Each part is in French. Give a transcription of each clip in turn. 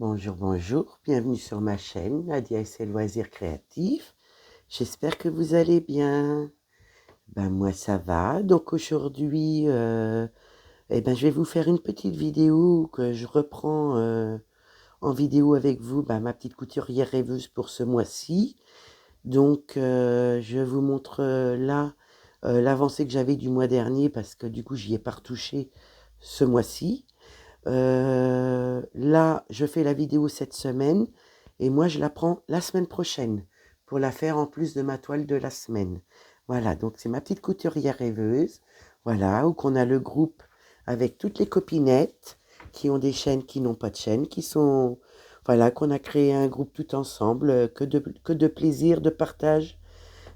Bonjour, bonjour, bienvenue sur ma chaîne, Nadia et ses loisirs créatifs. J'espère que vous allez bien. Ben moi ça va. Donc aujourd'hui, je vais vous faire une petite vidéo que je reprends en vidéo avec vous, ma petite couturière rêveuse pour ce mois-ci. Donc je vous montre là l'avancée que j'avais du mois dernier parce que du coup j'y ai pas retouché ce mois-ci. Là, je fais la vidéo cette semaine et moi, je la prends la semaine prochaine pour la faire en plus de ma toile de la semaine. Voilà, donc c'est ma petite couturière rêveuse. Voilà, où qu'on a le groupe avec toutes les copinettes qui ont des chaînes, qui n'ont pas de chaîne, qui sont... Voilà, qu'on a créé un groupe tout ensemble, que de plaisir, de partage.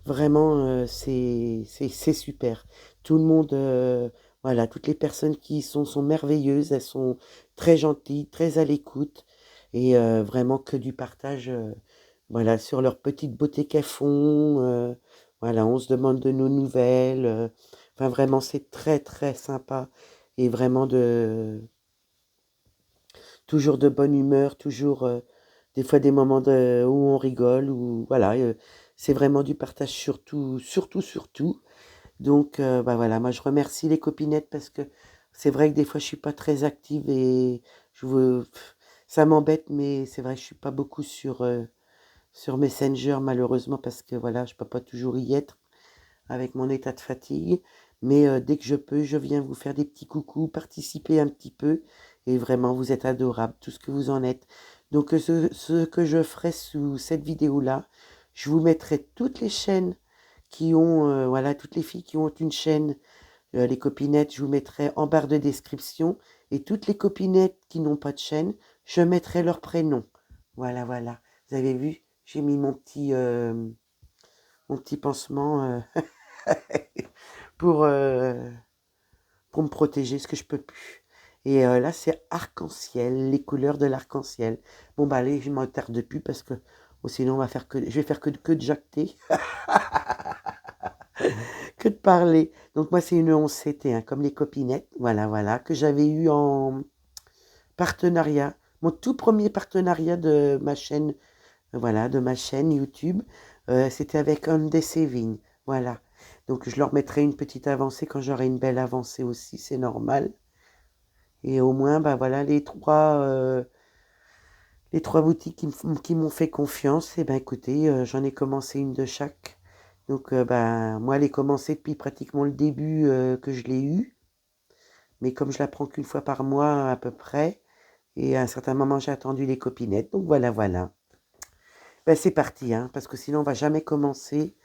Vraiment, c'est super. Tout le monde, voilà, toutes les personnes qui sont merveilleuses. Elles sont très gentilles, très à l'écoute et vraiment que du partage, voilà, sur leur petite beauté qu'elles font. Voilà, on se demande de nos nouvelles. Enfin, vraiment, c'est très, très sympa et vraiment toujours de bonne humeur, toujours des fois des moments où on rigole, où voilà, c'est vraiment du partage surtout, surtout, surtout. Donc voilà, moi je remercie les copinettes parce que c'est vrai que des fois je suis pas très active et je veux, ça m'embête, mais c'est vrai que je suis pas beaucoup sur Messenger malheureusement parce que voilà, je peux pas toujours y être avec mon état de fatigue. Mais dès que je peux, je viens vous faire des petits coucous, participer un petit peu. Et vraiment, vous êtes adorables, tout ce que vous en êtes. Donc ce que je ferai sous cette vidéo-là, je vous mettrai toutes les chaînes qui ont, voilà, toutes les filles qui ont une chaîne, les copinettes, je vous mettrai en barre de description. Et toutes les copinettes qui n'ont pas de chaîne, je mettrai leur prénom. Voilà, voilà. Vous avez vu, j'ai mis mon petit pansement pour, euh, pour me protéger, ce que je peux plus. Et là, c'est arc-en-ciel, les couleurs de l'arc-en-ciel. Bon, bah allez, je m'en tarde plus parce que sinon, je vais faire que de jacter, que de parler. Donc, moi, c'est une 11CT, hein, comme les copinettes. Voilà, voilà, que j'avais eu en partenariat. Mon tout premier partenariat de ma chaîne, voilà, de ma chaîne YouTube, c'était avec Hyundai Saving. Voilà. Donc, je leur mettrai une petite avancée quand j'aurai une belle avancée aussi, c'est normal. Et au moins, bah voilà, les trois boutiques qui m'ont fait confiance, et ben écoutez, j'en ai commencé une de chaque. Donc, moi, elle est commencée depuis pratiquement le début que je l'ai eue. Mais comme je la prends qu'une fois par mois à peu près, et à un certain moment, j'ai attendu les copinettes. Donc voilà, voilà. Ben, c'est parti, hein, parce que sinon, on va jamais commencer.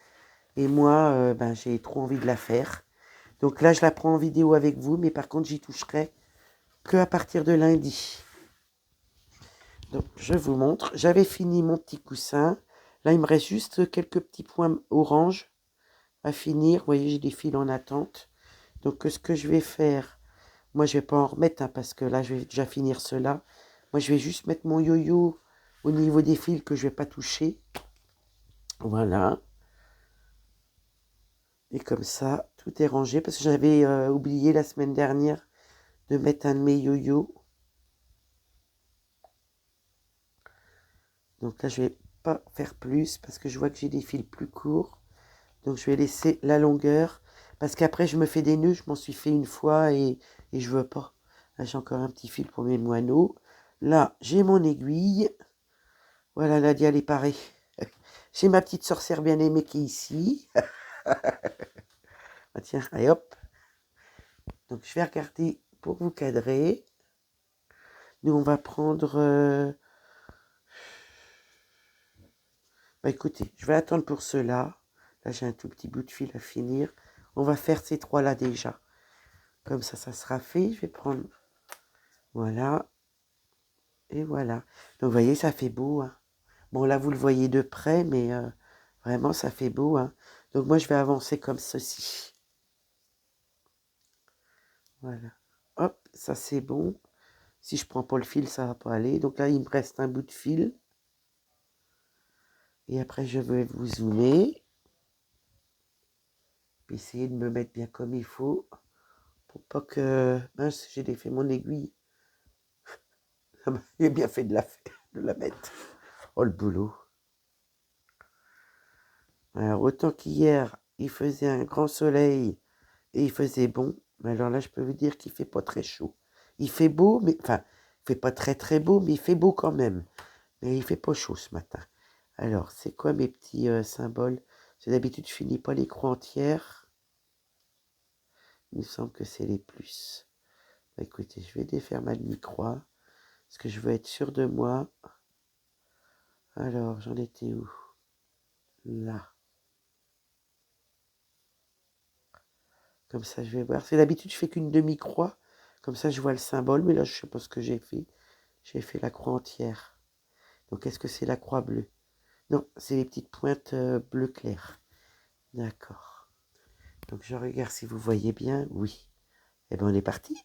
Et moi, j'ai trop envie de la faire. Donc là, je la prends en vidéo avec vous, mais par contre, j'y toucherai que à partir de lundi. Donc, je vous montre. J'avais fini mon petit coussin. Là, il me reste juste quelques petits points orange à finir. Vous voyez, j'ai des fils en attente. Donc, ce que je vais faire, moi, je vais pas en remettre, hein, parce que là, je vais déjà finir cela. Moi, je vais juste mettre mon yo-yo au niveau des fils que je vais pas toucher. Voilà. Et comme ça, tout est rangé. Parce que j'avais oublié la semaine dernière de mettre un de mes yo-yo. Donc là, je vais pas faire plus parce que je vois que j'ai des fils plus courts. Donc je vais laisser la longueur. Parce qu'après, je me fais des nœuds. Je m'en suis fait une fois et je veux pas. Là, j'ai encore un petit fil pour mes moineaux. Là, j'ai mon aiguille. Voilà, Nadia, elle est parée. J'ai ma petite sorcière bien-aimée qui est ici. Ah, tiens, allez hop. Donc je vais regarder pour vous cadrer. Nous, on va prendre... écoutez, je vais attendre pour cela. Là, j'ai un tout petit bout de fil à finir. On va faire ces trois-là déjà. Comme ça sera fait. Je vais prendre... Voilà. Et voilà. Donc, vous voyez, ça fait beau, hein. Bon, là, vous le voyez de près, mais vraiment, ça fait beau, hein. Donc, moi, je vais avancer comme ceci. Voilà. Hop, ça, c'est bon. Si je prends pas le fil, ça va pas aller. Donc là, il me reste un bout de fil. Et après, je vais vous zoomer. Puis essayer de me mettre bien comme il faut. Pour pas que... Mince, j'ai défait mon aiguille. Il a bien fait de la mettre. Oh, le boulot. Alors, autant qu'hier, il faisait un grand soleil et il faisait bon, mais alors là, je peux vous dire qu'il fait pas très chaud. Il fait beau, mais enfin, il fait pas très très beau, mais il fait beau quand même. Mais il fait pas chaud ce matin. Alors, c'est quoi mes petits symboles? D'habitude, je finis pas les croix entières. Il me semble que c'est les plus. Bah, écoutez, je vais défaire ma demi-croix, parce que je veux être sûr de moi. Alors, j'en étais où? Là. Comme ça, je vais voir. C'est d'habitude, je fais qu'une demi-croix. Comme ça, je vois le symbole, mais là, je sais pas ce que j'ai fait. J'ai fait la croix entière. Donc, est-ce que c'est la croix bleue? Non, c'est les petites pointes bleu clair. D'accord. Donc, je regarde si vous voyez bien. Oui. Eh bien, on est parti.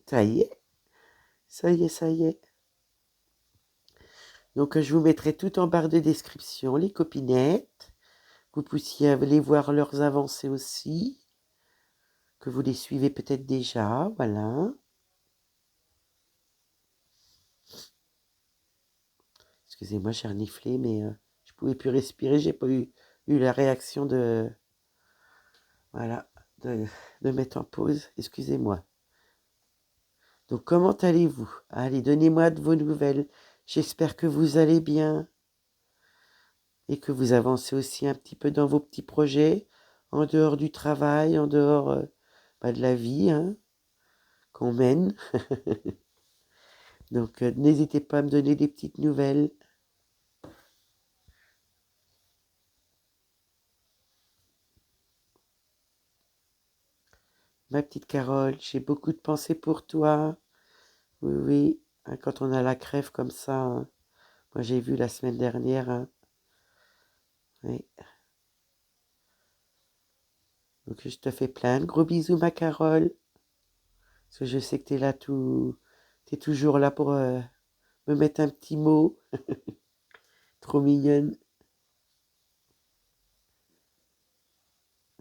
Ça y est. Ça y est, ça y est. Donc, je vous mettrai tout en barre de description, les copinettes. Vous puissiez aller voir leurs avancées aussi. Que vous les suivez peut-être déjà. Voilà. Excusez-moi, j'ai reniflé, mais je pouvais plus respirer. J'ai pas eu la réaction de... Voilà. De mettre en pause. Excusez-moi. Donc, comment allez-vous? Allez, donnez-moi de vos nouvelles. J'espère que vous allez bien et que vous avancez aussi un petit peu dans vos petits projets, en dehors du travail, en dehors de la vie hein, qu'on mène. Donc, n'hésitez pas à me donner des petites nouvelles. Ma petite Carole, j'ai beaucoup de pensées pour toi. Oui, oui, hein, quand on a la crève comme ça, hein. Moi j'ai vu la semaine dernière. Hein. Oui. Donc je te fais plein de gros bisous, ma Carole. Parce que je sais que t'es toujours là pour me mettre un petit mot. Trop mignonne.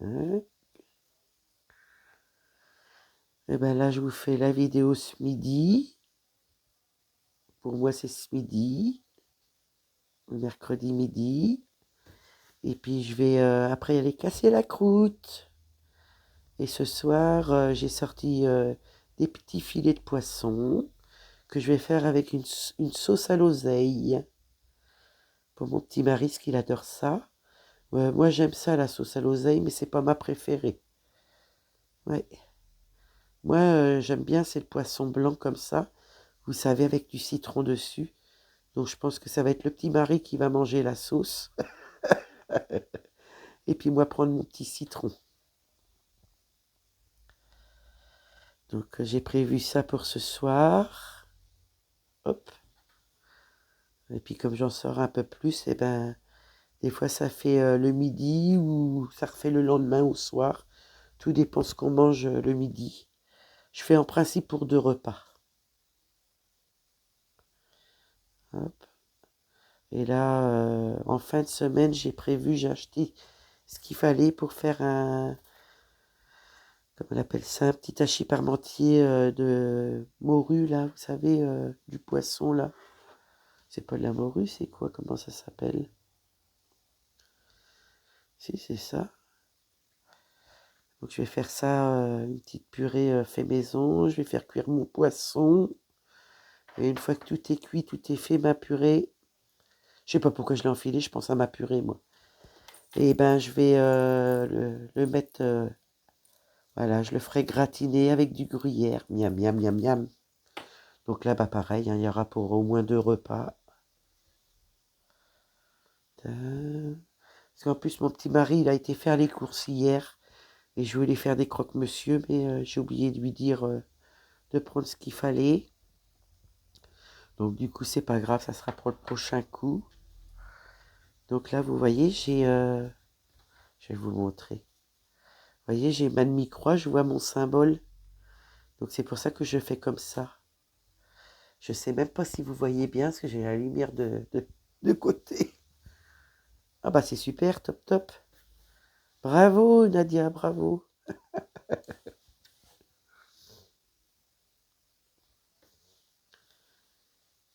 Hein. Et ben là, je vous fais la vidéo ce midi. Pour moi, c'est ce midi. Le mercredi midi. Et puis, je vais après aller casser la croûte. Et ce soir, j'ai sorti des petits filets de poisson que je vais faire avec une sauce à l'oseille. Pour mon petit mari, parce qu'il adore ça. Moi, j'aime ça, la sauce à l'oseille, mais c'est pas ma préférée. Ouais. Moi, j'aime bien, c'est le poisson blanc comme ça. Vous savez, avec du citron dessus. Donc, je pense que ça va être le petit mari qui va manger la sauce. Et puis, moi, prendre mon petit citron. Donc, j'ai prévu ça pour ce soir. Hop. Et puis, comme j'en sors un peu plus, eh ben, des fois, ça fait le midi ou ça refait le lendemain au soir. Tout dépend ce qu'on mange le midi. Je fais en principe pour 2 repas. Hop. Et là, en fin de semaine, j'ai acheté ce qu'il fallait pour faire comment on appelle ça, un petit hachis parmentier de morue, là, vous savez, du poisson, là. C'est pas de la morue, c'est quoi? Comment ça s'appelle? Si, c'est ça. Donc je vais faire ça, une petite purée fait maison. Je vais faire cuire mon poisson. Et une fois que tout est cuit, tout est fait, ma purée. Je sais pas pourquoi je l'ai enfilé, je pense à ma purée, moi. Et ben je vais le mettre, voilà, je le ferai gratiner avec du gruyère. Miam, miam, miam, miam. Donc là, bah pareil, hein, il y aura pour au moins 2 repas. Parce qu'en plus, mon petit mari, il a été faire les courses hier. Et je voulais faire des croque-monsieur, mais j'ai oublié de lui dire de prendre ce qu'il fallait. Donc du coup, c'est pas grave, ça sera pour le prochain coup. Donc là, vous voyez, je vais vous montrer. Vous voyez, j'ai ma demi-croix, je vois mon symbole. Donc c'est pour ça que je fais comme ça. Je sais même pas si vous voyez bien, parce que j'ai la lumière de côté. Ah bah c'est super, top top. Bravo Nadia, bravo.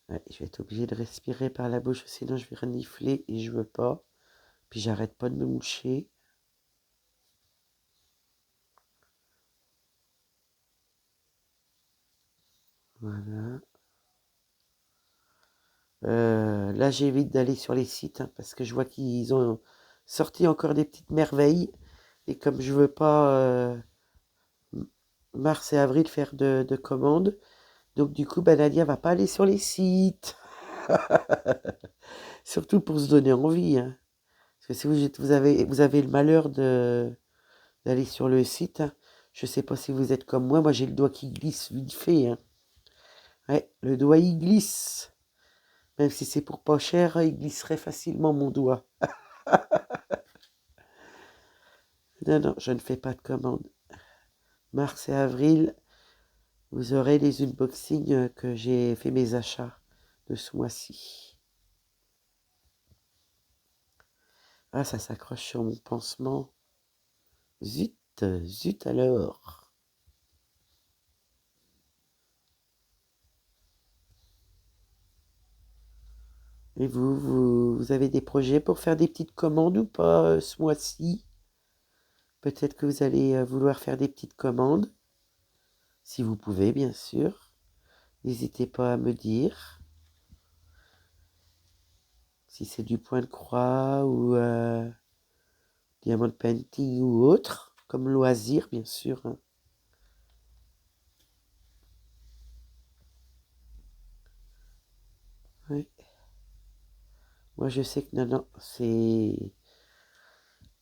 Ouais, je vais être obligée de respirer par la bouche, sinon je vais renifler et je veux pas. Puis j'arrête pas de me moucher. Voilà. Là, j'évite d'aller sur les sites hein, parce que je vois qu'ils ont sorti encore des petites merveilles. Et comme je veux pas mars et avril faire de commandes, donc du coup, ben, Nadia va pas aller sur les sites. Surtout pour se donner envie. Hein. Parce que si vous avez le malheur d'aller sur le site, hein, je sais pas si vous êtes comme moi j'ai le doigt qui glisse vite fait. Hein. Ouais, le doigt il glisse. Même si c'est pour pas cher, il glisserait facilement mon doigt. Non, non, je ne fais pas de commande. Mars et avril, vous aurez les unboxings que j'ai fait mes achats de ce mois-ci. Ah, ça s'accroche sur mon pansement. Zut, zut alors. Et vous avez des projets pour faire des petites commandes ou pas ce mois-ci? Peut-être que vous allez vouloir faire des petites commandes, si vous pouvez, bien sûr. N'hésitez pas à me dire si c'est du point de croix ou diamond painting ou autre, comme loisir, bien sûr. Hein. Ouais. Moi, je sais que non, non, c'est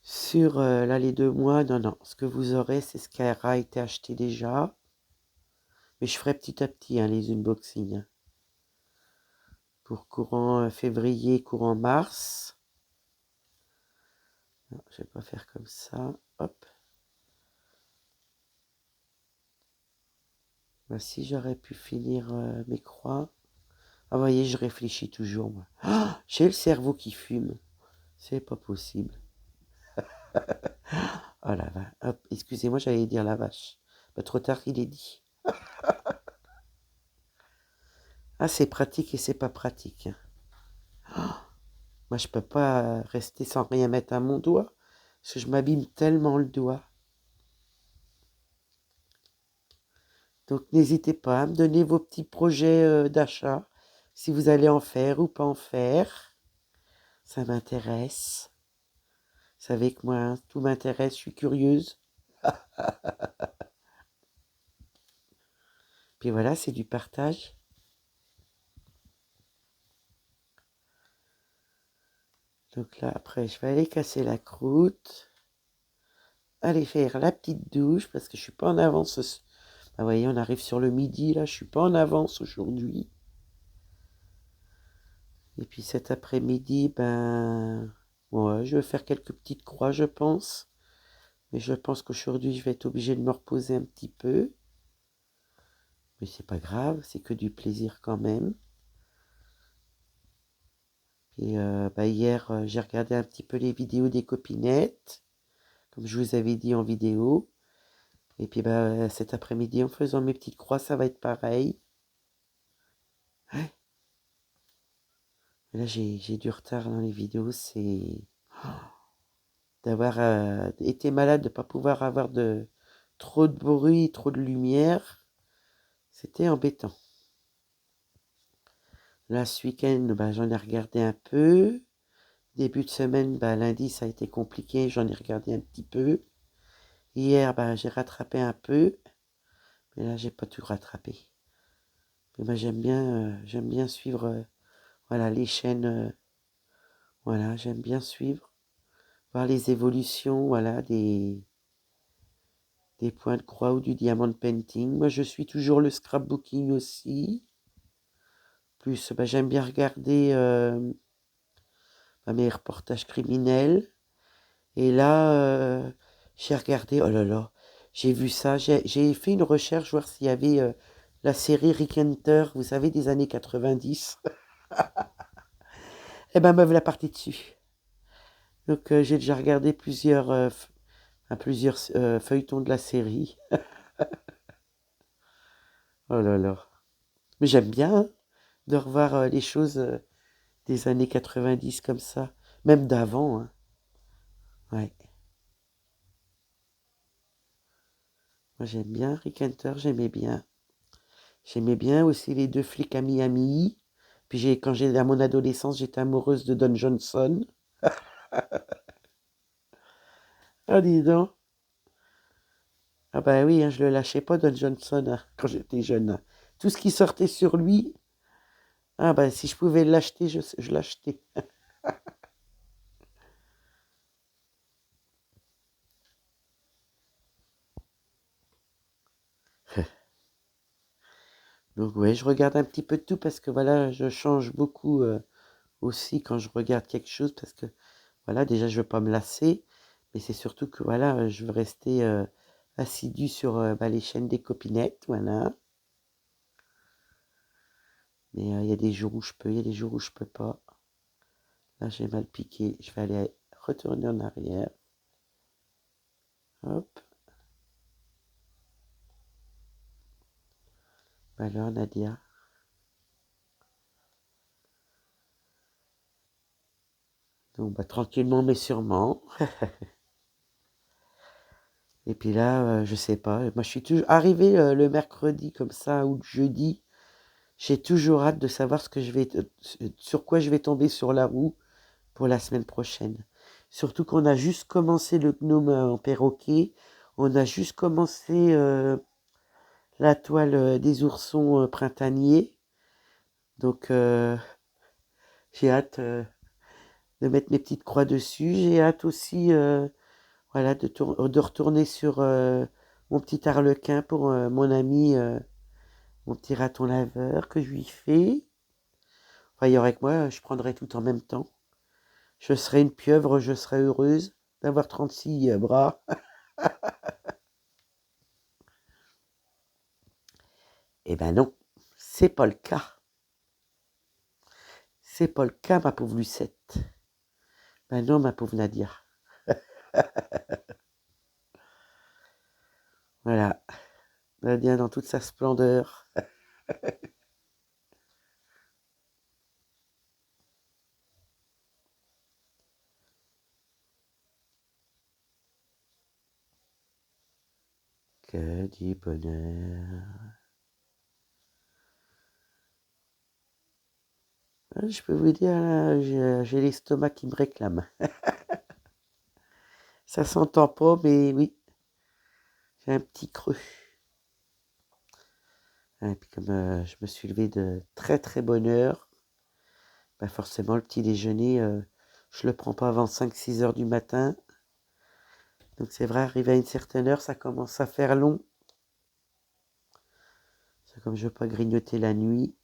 sur là les 2 mois, non, non. Ce que vous aurez, c'est ce qui aura été acheté déjà. Mais je ferai petit à petit hein, les unboxings. Hein. Pour courant février, courant mars. Non, je vais pas faire comme ça. Hop. Voici, j'aurais pu finir mes croix. Ah, vous voyez, je réfléchis toujours, moi. Ah, j'ai le cerveau qui fume. C'est pas possible. Oh la vache. Hop, excusez-moi, j'allais dire la vache. Bah, trop tard, il est dit. Ah, c'est pratique et c'est pas pratique. Moi, je peux pas rester sans rien mettre à mon doigt. Parce que je m'abîme tellement le doigt. Donc, n'hésitez pas à me donner vos petits projets d'achat. Si vous allez en faire ou pas en faire. Ça m'intéresse. Vous savez que moi, hein, tout m'intéresse, je suis curieuse. Puis voilà, c'est du partage. Donc là, après, je vais aller casser la croûte. Aller faire la petite douche parce que je suis pas en avance. Ah, vous voyez, on arrive sur le midi, là, je suis pas en avance aujourd'hui. Et puis cet après-midi, ben, ouais, je vais faire quelques petites croix, je pense. Mais je pense qu'aujourd'hui, je vais être obligée de me reposer un petit peu. Mais c'est pas grave, c'est que du plaisir quand même. Et bah, hier, j'ai regardé un petit peu les vidéos des copinettes, comme je vous avais dit en vidéo. Et puis bah, cet après-midi, en faisant mes petites croix, ça va être pareil. Ouais. Là, j'ai du retard dans les vidéos, c'est d'avoir été malade, de ne pas pouvoir avoir trop de bruit, trop de lumière. C'était embêtant. Là, ce week-end, bah, j'en ai regardé un peu. Début de semaine, bah, lundi, ça a été compliqué, j'en ai regardé un petit peu. Hier, bah, j'ai rattrapé un peu, mais là, j'ai pas tout rattrapé. Mais moi, j'aime bien suivre voilà, les chaînes. Voilà, j'aime bien suivre, voir les évolutions, voilà, des points de croix ou du diamond painting. Moi, je suis toujours le scrapbooking aussi. Plus, bah, j'aime bien regarder mes reportages criminels. Et là, j'ai regardé, oh là là, j'ai vu ça. J'ai fait une recherche, voir s'il y avait la série Rick Hunter, vous savez, des années 90. Eh ben, me voilà partie dessus. Donc, j'ai déjà regardé plusieurs feuilletons de la série. Oh là là. Mais j'aime bien. Hein. de revoir les choses des années 90 comme ça, même d'avant, hein. Ouais. Moi j'aime bien Rick Hunter, j'aimais bien. J'aimais bien aussi les deux flics à Miami. Puis quand j'ai à mon adolescence, j'étais amoureuse de Don Johnson. Ah dis donc. Ah bah oui, hein, je le lâchais pas Don Johnson hein, quand j'étais jeune, hein. Tout ce qui sortait sur lui, ah bah si je pouvais l'acheter, je l'achetais. Donc ouais, je regarde un petit peu de tout parce que voilà, je change beaucoup aussi quand je regarde quelque chose parce que voilà, déjà je veux pas me lasser, mais c'est surtout que voilà, je veux rester assidue sur bah, les chaînes des copinettes, voilà. Mais il y a des jours où je peux, il y a des jours où je peux pas. Là, j'ai mal piqué. Je vais aller retourner en arrière. Hop. Alors, Nadia. Donc, bah, tranquillement, mais sûrement. Et puis là, je sais pas. Moi, je suis toujours arrivé le mercredi comme ça ou le jeudi. J'ai toujours hâte de savoir sur quoi je vais tomber sur la roue pour la semaine prochaine. Surtout qu'on a juste commencé le gnome en perroquet. On a juste commencé la toile des oursons printaniers. Donc, j'ai hâte de mettre mes petites croix dessus. J'ai hâte aussi voilà, de retourner sur mon petit arlequin pour mon ami, mon petit raton laveur que je lui fais. Enfin, il y aurait que moi, je prendrais tout en même temps. Je serais une pieuvre, je serais heureuse d'avoir 36 bras. Eh ben non, c'est pas le cas. C'est pas le cas, ma pauvre Lucette. Ben non, ma pauvre Nadia. Voilà, Nadia dans toute sa splendeur. Que du bonheur. Je peux vous dire, là, j'ai l'estomac qui me réclame. Ça s'entend pas, mais oui, j'ai un petit creux. Et puis comme je me suis levé de très très bonne heure, bah forcément le petit déjeuner, je le prends pas avant 5-6 heures du matin. Donc c'est vrai, arrivé à une certaine heure, ça commence à faire long. C'est comme je veux pas grignoter la nuit.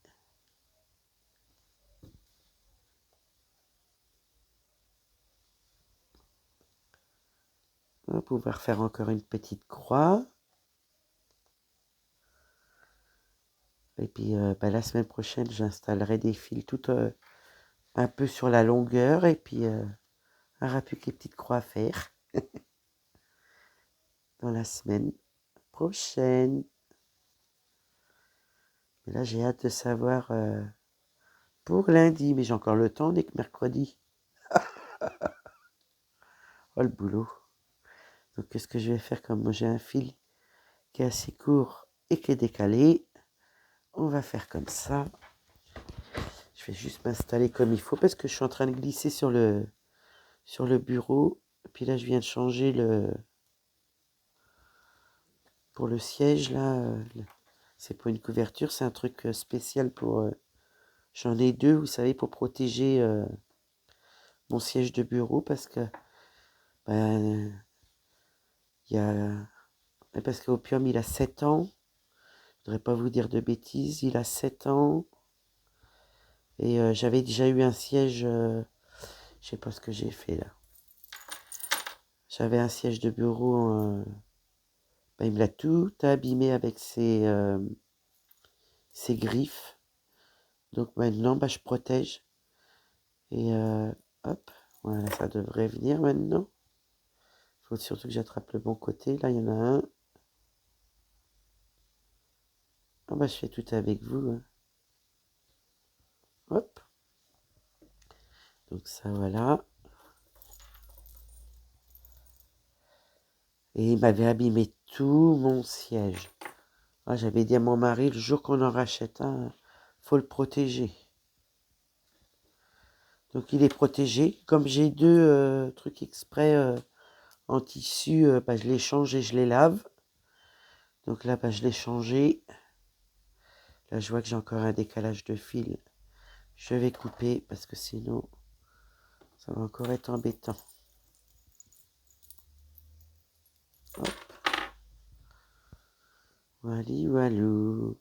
On va pouvoir faire encore une petite croix. Et puis bah, la semaine prochaine, j'installerai des fils tout un peu sur la longueur. Et puis il n'y aura plus que les petites croix à faire dans la semaine prochaine. Mais là, j'ai hâte de savoir pour lundi. Mais j'ai encore le temps, on n'est que mercredi. Oh le boulot. Donc qu'est-ce que je vais faire comme moi j'ai un fil qui est assez court et qui est décalé. On va faire comme ça. Je vais juste m'installer comme il faut parce que je suis en train de glisser sur le bureau. Et puis là, je viens de changer pour le siège. Là, c'est pas une couverture, c'est un truc spécial pour... j'en ai deux, vous savez, pour protéger mon siège de bureau parce que... Ben, il y a... Parce qu'Opium, il a 7 ans. Je voudrais pas vous dire de bêtises. Il a 7 ans. Et j'avais déjà eu un siège... je sais pas ce que j'ai fait là. J'avais un siège de bureau... ben, il me l'a tout abîmé avec ses griffes. Donc maintenant, bah, je protège. Et hop, voilà, ça devrait venir maintenant. Il faut surtout que j'attrape le bon côté. Là, il y en a un. Ah bah, je fais tout avec vous, hein. Hop. Donc ça, voilà. Et il m'avait abîmé tout mon siège. Ah, j'avais dit à mon mari, le jour qu'on en rachète un, faut le protéger. Donc il est protégé. Comme j'ai deux trucs exprès en tissu, bah, je les change et je les lave. Donc là, bah, je l'ai changé. Là, je vois que j'ai encore un décalage de fil. Je vais couper parce que sinon, ça va encore être embêtant. Hop. Wally, walou.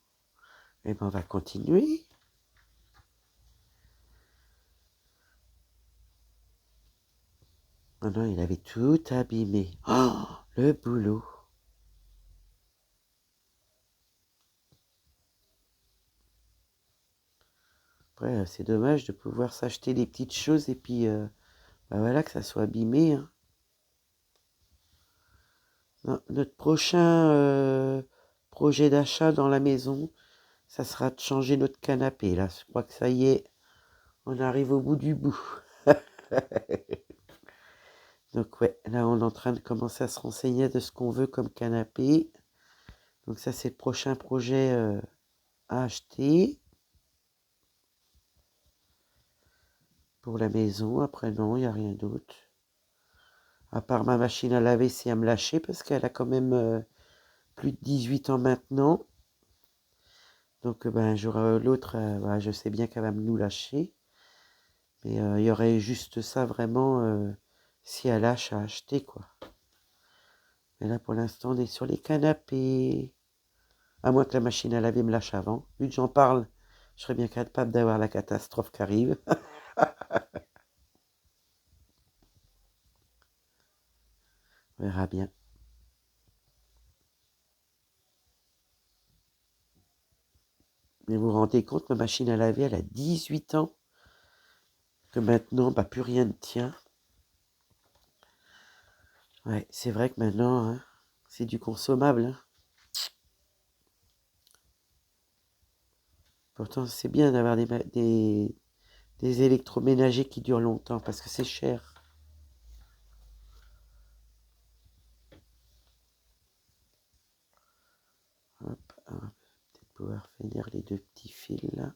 Et ben, on va continuer. Oh non, il avait tout abîmé. Oh, le boulot. Après, c'est dommage de pouvoir s'acheter des petites choses et puis, bah voilà, que ça soit abîmé. Hein. Non, notre prochain projet d'achat dans la maison, ça sera de changer notre canapé. Là, je crois que ça y est, on arrive au bout du bout. Donc ouais, là on est en train de commencer à se renseigner de ce qu'on veut comme canapé. Donc ça c'est le prochain projet à acheter pour la maison. Après non, il n'y a rien d'autre. À part ma machine à laver si elle me lâcher parce qu'elle a quand même plus de 18 ans maintenant. Donc ben j'aurai l'autre, voilà, je sais bien qu'elle va nous lâcher. Mais il y aurait juste ça vraiment si elle lâche à acheter quoi. Mais là pour l'instant on est sur les canapés. À moins que la machine à laver me lâche avant. Vu que j'en parle, je serais bien capable d'avoir la catastrophe qui arrive. On verra bien. Mais vous vous rendez compte, ma machine à laver, elle a 18 ans. Que maintenant, bah, plus rien ne tient. Ouais, c'est vrai que maintenant, hein, c'est du consommable. Hein. Pourtant, c'est bien d'avoir des électroménagers qui durent longtemps parce que c'est cher. Hop, on va peut-être pouvoir finir les deux petits fils là.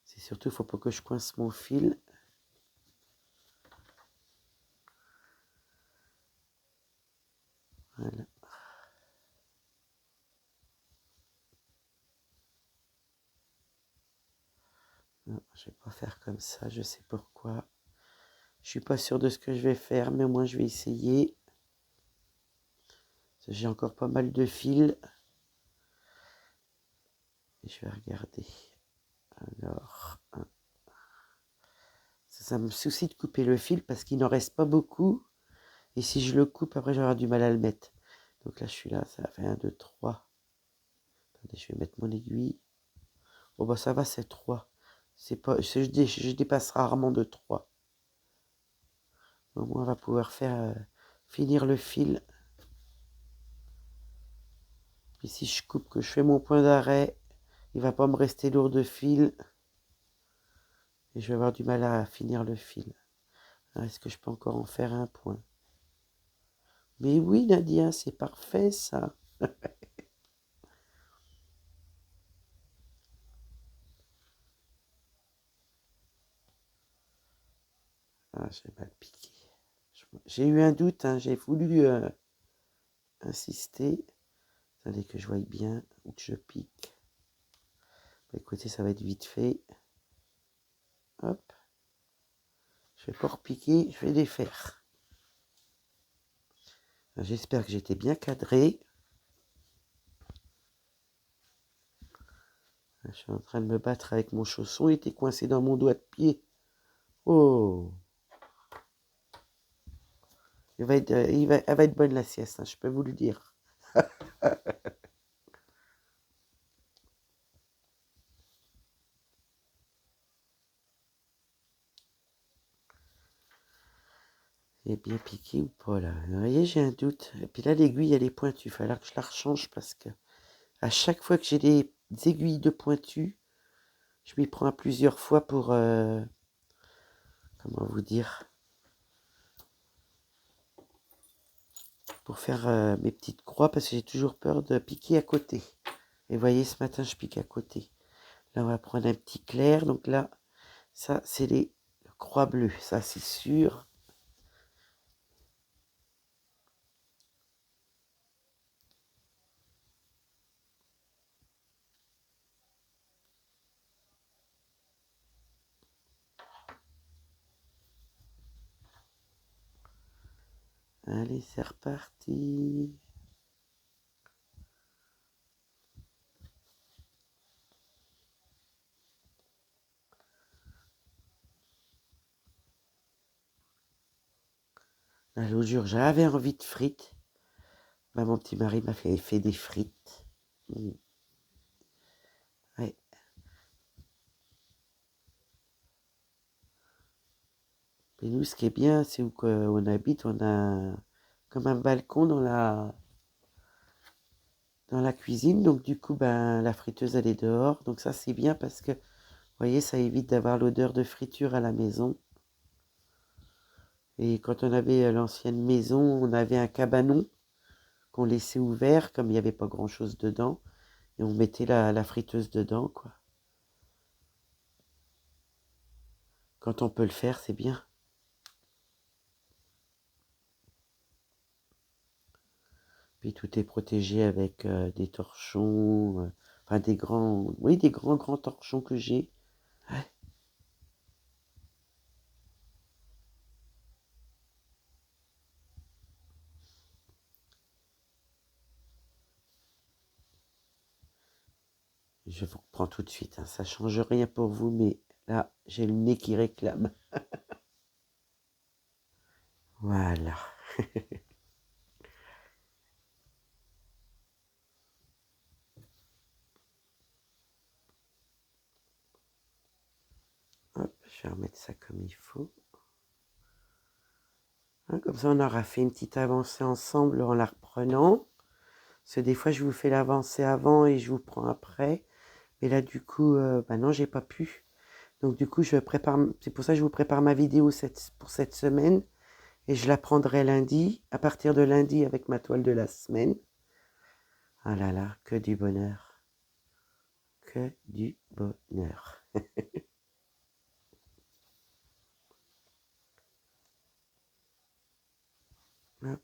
C'est surtout, il ne faut pas que je coince mon fil. Voilà. Non, je vais pas faire comme ça, je sais pourquoi. Je suis pas sûr de ce que je vais faire, mais au moins je vais essayer. J'ai encore pas mal de fils. Et je vais regarder. Alors, ça me soucie de couper le fil parce qu'il n'en reste pas beaucoup. Et si je le coupe, après j'aurai du mal à le mettre. Donc là, je suis là, ça fait 1, 2, 3. Attendez, je vais mettre mon aiguille. Bon, bah ça va, c'est 3. C'est pas, je dépasse rarement de 3. Au moins, on va pouvoir faire finir le fil. Puis si je coupe, que je fais mon point d'arrêt, il va pas me rester lourd de fil. Et je vais avoir du mal à finir le fil. Est-ce que je peux encore en faire un point? Mais oui, Nadia, c'est parfait ça. Ah, j'ai mal piqué. J'ai eu un doute, hein, j'ai voulu insister. Attendez que je voie bien où que je pique. Bah, écoutez, ça va être vite fait. Hop. Je vais pas repiquer, je vais défaire. J'espère que j'étais bien cadré. Je suis en train de me battre avec mon chausson, il était coincé dans mon doigt de pied. Oh, elle va être bonne la sieste, hein, je peux vous le dire. Elle est bien piquée ou pas là? Vous voyez, j'ai un doute. Et puis là, l'aiguille, elle est pointue. Il va falloir que je la rechange parce que à chaque fois que j'ai des aiguilles de pointu, je m'y prends à plusieurs fois pour, comment vous dire, pour faire mes petites croix parce que j'ai toujours peur de piquer à côté. Et vous voyez, ce matin, je pique à côté. Là, on va prendre un petit clair. Donc là, ça, c'est les croix bleues. Ça, c'est sûr. Allez, c'est reparti. Là, l'autre jour, j'avais envie de frites. Bah, mon petit mari m'a fait des frites. Ouais. Et nous, ce qui est bien, c'est où on habite, on a comme un balcon dans la cuisine. Donc, du coup, ben, la friteuse, elle est dehors. Donc, ça, c'est bien parce que, vous voyez, ça évite d'avoir l'odeur de friture à la maison. Et quand on avait l'ancienne maison, on avait un cabanon qu'on laissait ouvert, comme il n'y avait pas grand-chose dedans. Et on mettait la friteuse dedans, quoi. Quand on peut le faire, c'est bien. Puis tout est protégé avec des torchons, enfin des grands, oui, des grands torchons que j'ai. Ouais. Je vous reprends tout de suite, hein. Ça change rien pour vous, mais là, j'ai le nez qui réclame. Voilà. Hop, je vais remettre ça comme il faut. Hein, comme ça, on aura fait une petite avancée ensemble en la reprenant. Parce que des fois, je vous fais l'avancée avant et je vous prends après. Mais là, du coup, bah non, j'ai pas pu. Donc, du coup, c'est pour ça que je vous prépare ma vidéo pour cette semaine. Et je la prendrai lundi, à partir de lundi avec ma toile de la semaine. Ah là là, que du bonheur. Que du bonheur. Hop.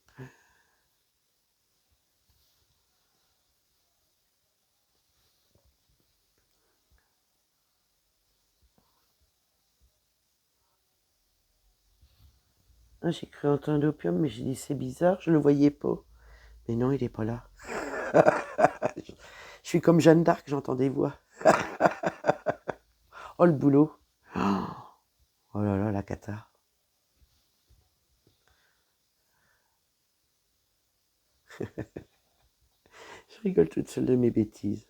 Ah, j'ai cru entendre l'opium, mais j'ai dit c'est bizarre, je le voyais pas. Mais non, il est pas là. Je suis comme Jeanne d'Arc, j'entends des voix. Oh, le boulot. Oh là là, la cata. Je rigole toute seule de mes bêtises.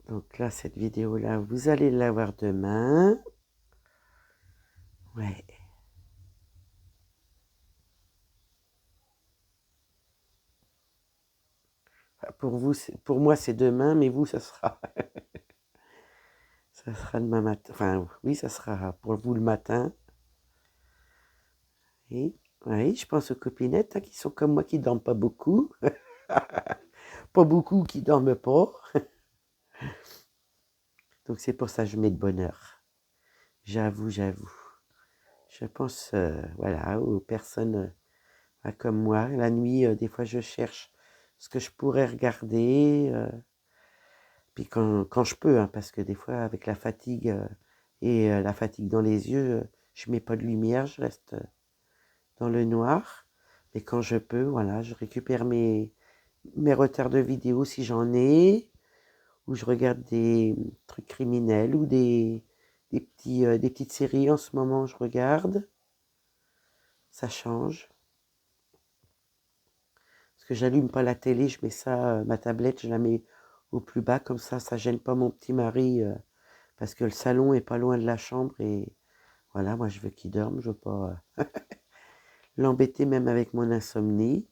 Donc là, cette vidéo-là, vous allez la voir demain. Ouais. Pour vous, pour moi, c'est demain, mais vous, ça sera, ça sera demain matin. Enfin, oui, ça sera pour vous le matin. Et, oui, je pense aux copinettes hein, qui sont comme moi, qui dorment pas beaucoup. Pas beaucoup qui dorment pas. Donc c'est pour ça que je mets de bonne heure. J'avoue, j'avoue. Je pense, voilà, aux personnes comme moi. La nuit, des fois, je cherche ce que je pourrais regarder. Puis quand je peux, hein, parce que des fois, avec la fatigue et la fatigue dans les yeux, je mets pas de lumière, je reste dans le noir. Mais quand je peux, voilà, je récupère mes retards de vidéo si j'en ai, ou je regarde des trucs criminels ou des petites séries en ce moment, je regarde. Ça change. Parce que j'allume pas la télé, je mets ça, ma tablette, je la mets au plus bas, comme ça gêne pas mon petit mari parce que le salon est pas loin de la chambre et voilà, moi je veux qu'il dorme, je veux pas l'embêter même avec mon insomnie.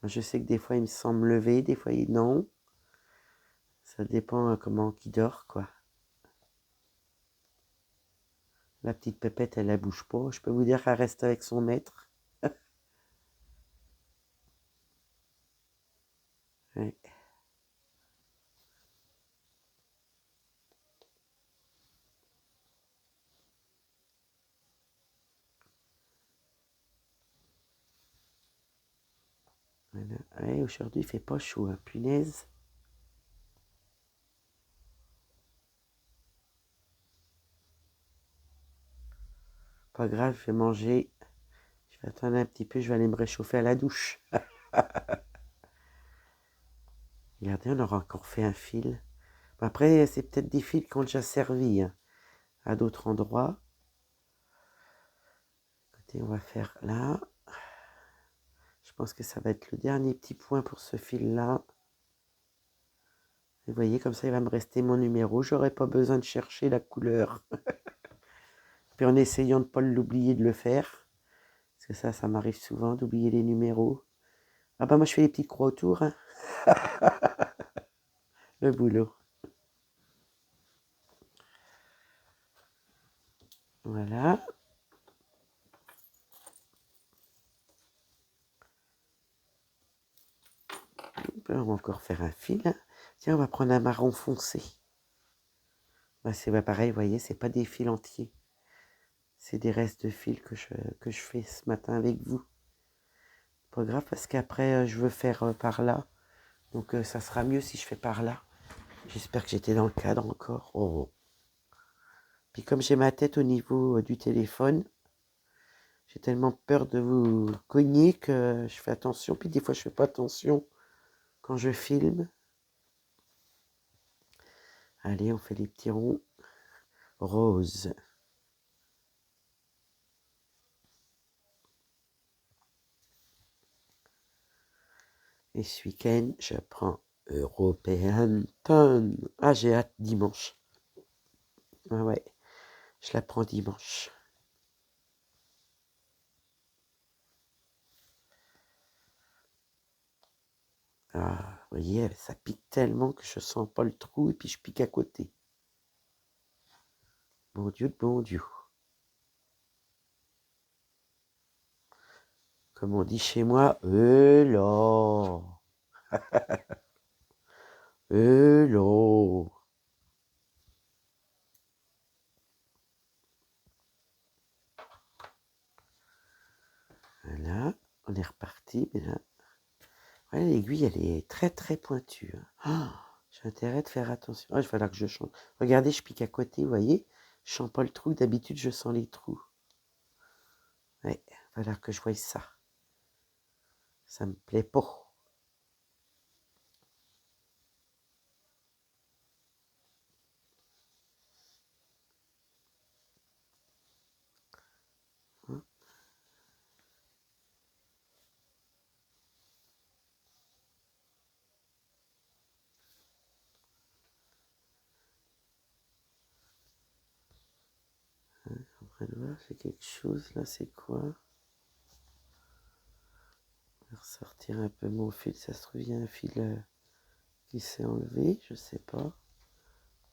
Je sais que des fois il me semble me lever, des fois non. Ça dépend comment qu'il dort, quoi. La petite pépette, elle la bouge pas. Je peux vous dire qu'elle reste avec son maître. Ouais. Voilà. Ouais, aujourd'hui, il fait pas chaud, hein, punaise. Pas grave, je vais manger. Je vais attendre un petit peu, je vais aller me réchauffer à la douche. Regardez, on aura encore fait un fil. Bon, après, c'est peut-être des fils qui ont déjà servi, hein, à d'autres endroits. Écoutez, on va faire là. Je pense que ça va être le dernier petit point pour ce fil-là. Vous voyez, comme ça, il va me rester mon numéro. J'aurai pas besoin de chercher la couleur. Puis en essayant de ne pas l'oublier de le faire. Parce que ça m'arrive souvent d'oublier les numéros. Ah bah moi, je fais les petites croix autour, hein. Le boulot. Voilà. On va encore faire un fil, hein. Tiens, on va prendre un marron foncé. Bah, c'est pareil, vous voyez, c'est pas des fils entiers. C'est des restes de fils que je fais ce matin avec vous. Pas grave, parce qu'après, je veux faire par là. Donc, ça sera mieux si je fais par là. J'espère que j'étais dans le cadre encore. Oh. Puis comme j'ai ma tête au niveau du téléphone, j'ai tellement peur de vous cogner que je fais attention. Puis des fois, je fais pas attention quand je filme. Allez, on fait les petits ronds roses. Et ce week-end, je prends European Ton. Ah, j'ai hâte dimanche. Ah ouais, je la prends dimanche. Ah, vous voyez, ça pique tellement que je sens pas le trou et puis je pique à côté. Bon Dieu de bon Dieu. Comme on dit chez moi, hello. Hello. Voilà, on est reparti. Mais là, ouais, l'aiguille, elle est très très pointue. Hein. Oh, j'ai intérêt de faire attention. Ah, il va falloir que je change. Regardez, je pique à côté, vous voyez. Je sens pas le trou. D'habitude, je sens les trous. Ouais, il va falloir que je voie ça. Ça me plaît pas. Hein. En train de voir, c'est quelque chose là, c'est quoi? Je vais ressortir un peu mon fil. Ça se trouve, il y a un fil qui s'est enlevé, je sais pas.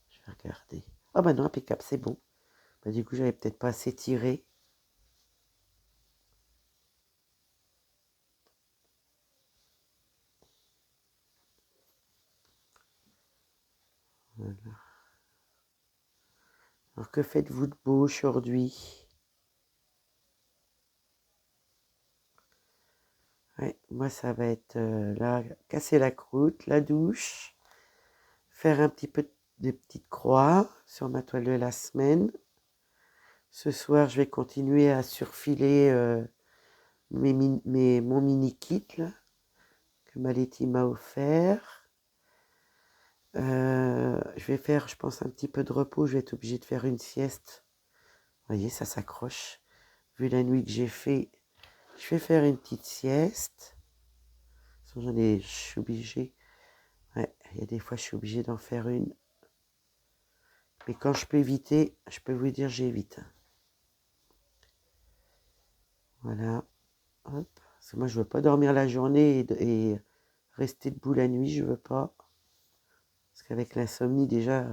Je vais regarder. Ah bah non, impeccable, c'est bon. Bah, du coup, j'avais peut-être pas assez tiré. Voilà. Alors, que faites-vous de beau aujourd'hui? Ouais, moi, ça va être là, casser la croûte, la douche, faire un petit peu de petites croix sur ma toile de la semaine. Ce soir, je vais continuer à surfiler mon mini kit là, que Maletti m'a offert. Je vais faire, je pense, un petit peu de repos. Je vais être obligée de faire une sieste. Vous voyez, ça s'accroche. Vu la nuit que j'ai fait, je vais faire une petite sieste. Je suis obligée. Ouais, il y a des fois, je suis obligée d'en faire une. Mais quand je peux éviter, je peux vous dire j'évite. Voilà. Hop. Parce que moi, je veux pas dormir la journée et rester debout la nuit, je veux pas. Parce qu'avec l'insomnie, déjà,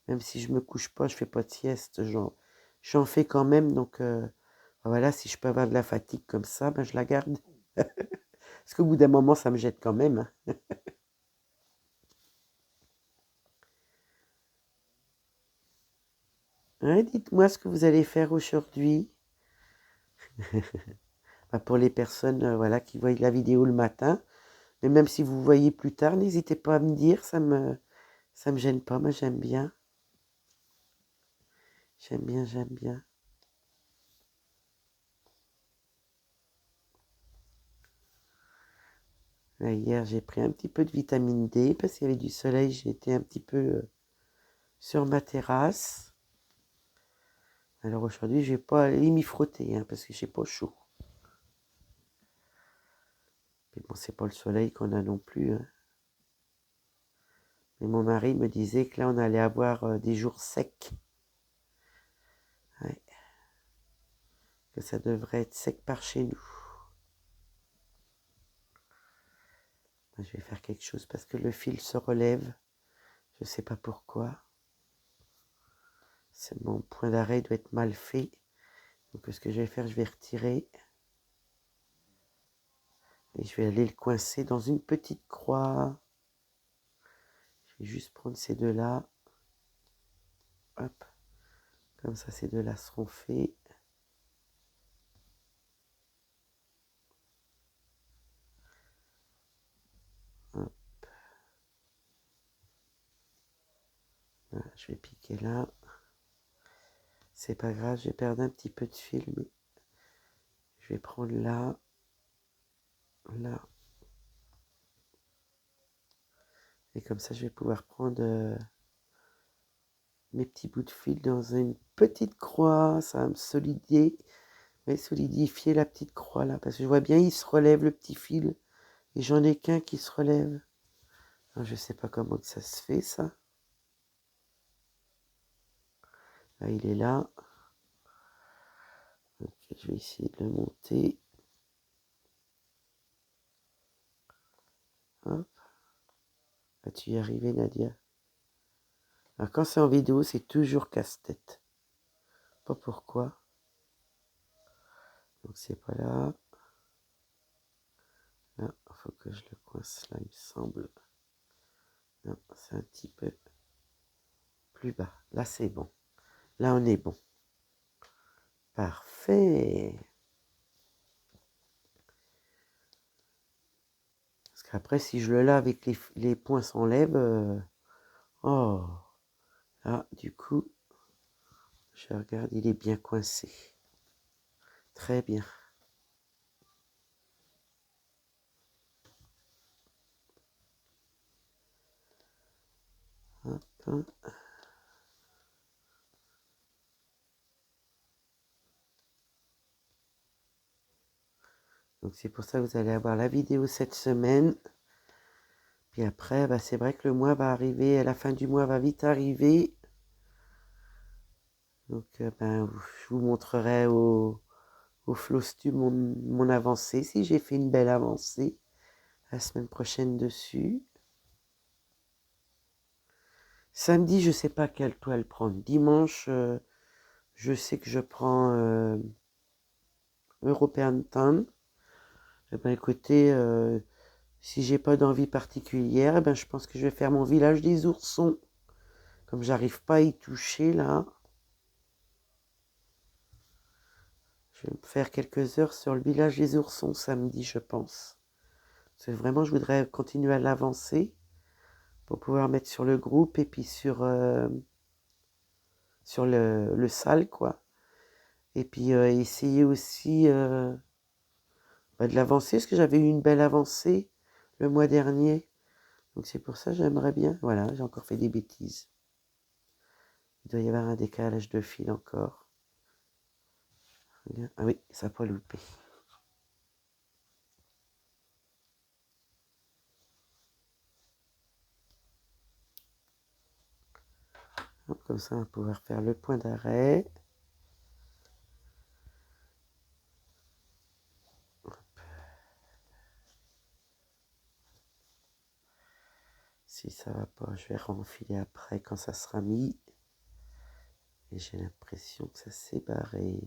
même si je me couche pas, je fais pas de sieste, j'en fais quand même. Donc, voilà, si je peux avoir de la fatigue comme ça, ben, je la garde. Parce qu'au bout d'un moment, ça me jette quand même. Hein, dites-moi ce que vous allez faire aujourd'hui. Bah, pour les personnes voilà, qui voient la vidéo le matin. Mais même si vous voyez plus tard, n'hésitez pas à me dire, ça me gêne pas. Moi, j'aime bien. J'aime bien, j'aime bien. Là, hier, j'ai pris un petit peu de vitamine D parce qu'il y avait du soleil. J'ai été un petit peu sur ma terrasse. Alors aujourd'hui, je vais pas aller m'y frotter parce que j'ai pas chaud. Mais bon, c'est pas le soleil qu'on a non plus. Hein. Mais mon mari me disait que là, on allait avoir des jours secs. Ouais. Que ça devrait être sec par chez nous. Je vais faire quelque chose parce que le fil se relève. Je ne sais pas pourquoi. Mon point d'arrêt doit être mal fait. Donc ce que je vais faire, je vais retirer. Et je vais aller le coincer dans une petite croix. Je vais juste prendre ces deux-là. Hop. Comme ça, ces deux-là seront faits. Hop. Voilà, je vais piquer là. C'est pas grave, je vais perdre un petit peu de fil, mais je vais prendre là. Là. Et comme ça, je vais pouvoir prendre mes petits bouts de fil dans une petite croix. Ça va me solidifier la petite croix là. Parce que je vois bien, il se relève le petit fil. Et j'en ai qu'un qui se relève. Alors, je sais pas comment que ça se fait ça. Là, il est là. Ok, je vais essayer de le monter. Hop. Vas-tu y arriver, Nadia? Alors, quand c'est en vidéo, c'est toujours casse-tête. Pas pourquoi. Donc, c'est pas là. Là, il faut que je le coince là, il me semble. Non, c'est un petit peu plus bas. Là, c'est bon. Là, on est bon. Parfait. Parce qu'après, si je le lave et que les points s'enlèvent, oh, là, du coup, je regarde, il est bien coincé. Très bien. Hop, hop. Donc c'est pour ça que vous allez avoir la vidéo cette semaine. Puis après, bah, c'est vrai que le mois va arriver, la fin du mois va vite arriver. Donc ben, je vous montrerai au Flostu mon avancée, si j'ai fait une belle avancée la semaine prochaine dessus. Samedi, je ne sais pas quelle toile prendre. Dimanche, je sais que je prends European Tan. Eh ben, écoutez, si j'ai pas d'envie particulière, eh ben, je pense que je vais faire mon village des oursons. Comme j'arrive pas à y toucher là, je vais me faire quelques heures sur le village des oursons samedi, je pense. Parce que vraiment, je voudrais continuer à l'avancer pour pouvoir mettre sur le groupe et puis sur le salle, quoi. Et puis essayer aussi de l'avancer, parce que j'avais eu une belle avancée le mois dernier. Donc c'est pour ça que j'aimerais bien. Voilà, j'ai encore fait des bêtises. Il doit y avoir un décalage de fil encore. Ah oui, ça n'a pas loupé. Hop, comme ça, on va pouvoir faire le point d'arrêt. Si ça va pas, je vais renfiler après quand ça sera mis. Et j'ai l'impression que ça s'est barré.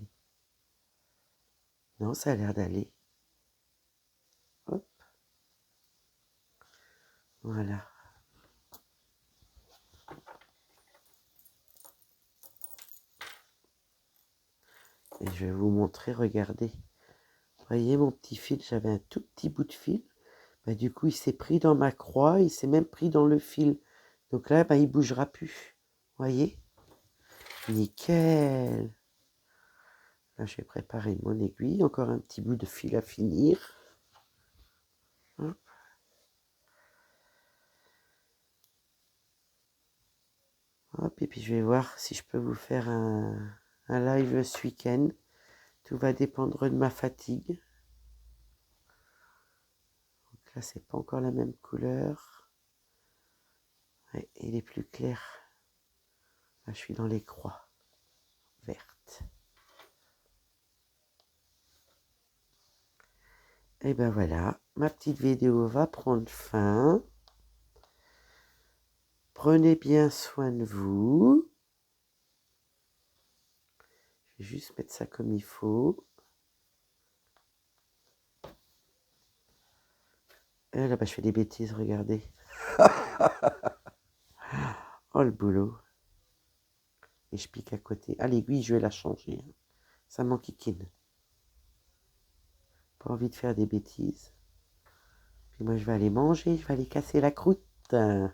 Non, ça a l'air d'aller. Hop. Voilà. Et je vais vous montrer, regardez. Vous voyez mon petit fil, j'avais un tout petit bout de fil. Bah, du coup, il s'est pris dans ma croix, il s'est même pris dans le fil. Donc là, bah, il bougera plus. Vous voyez? Nickel. Là, je vais préparer mon aiguille. Encore un petit bout de fil à finir. Hop. Hop, et puis je vais voir si je peux vous faire un live ce week-end. Tout va dépendre de ma fatigue. Donc là, c'est pas encore la même couleur. Ouais, il est plus clair. Là, je suis dans les croix vertes. Et ben voilà, ma petite vidéo va prendre fin. Prenez bien soin de vous. Je vais juste mettre ça comme il faut. Et là, bah, je fais des bêtises, regardez. Oh, le boulot. Et je pique à côté. Ah, l'aiguille, je vais la changer. Ça m'enquiquine. Pas envie de faire des bêtises. Puis moi, je vais aller manger, je vais aller casser la croûte. Là.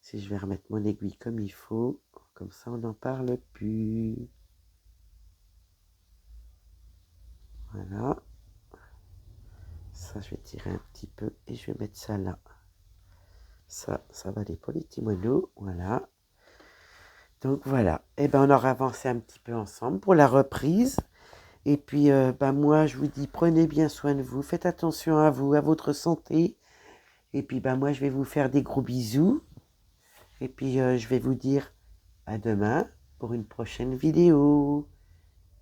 Si je vais remettre mon aiguille comme il faut, comme ça, on n'en parle plus. Voilà. Ça, je vais tirer un petit peu et je vais mettre ça là. Ça va aller pour les petits moineaux. Voilà. Donc voilà. Et ben on aura avancé un petit peu ensemble pour la reprise. Et puis ben moi je vous dis prenez bien soin de vous, faites attention à vous, à votre santé. Et puis ben moi je vais vous faire des gros bisous. Et puis je vais vous dire à demain pour une prochaine vidéo.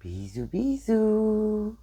Bisous bisous.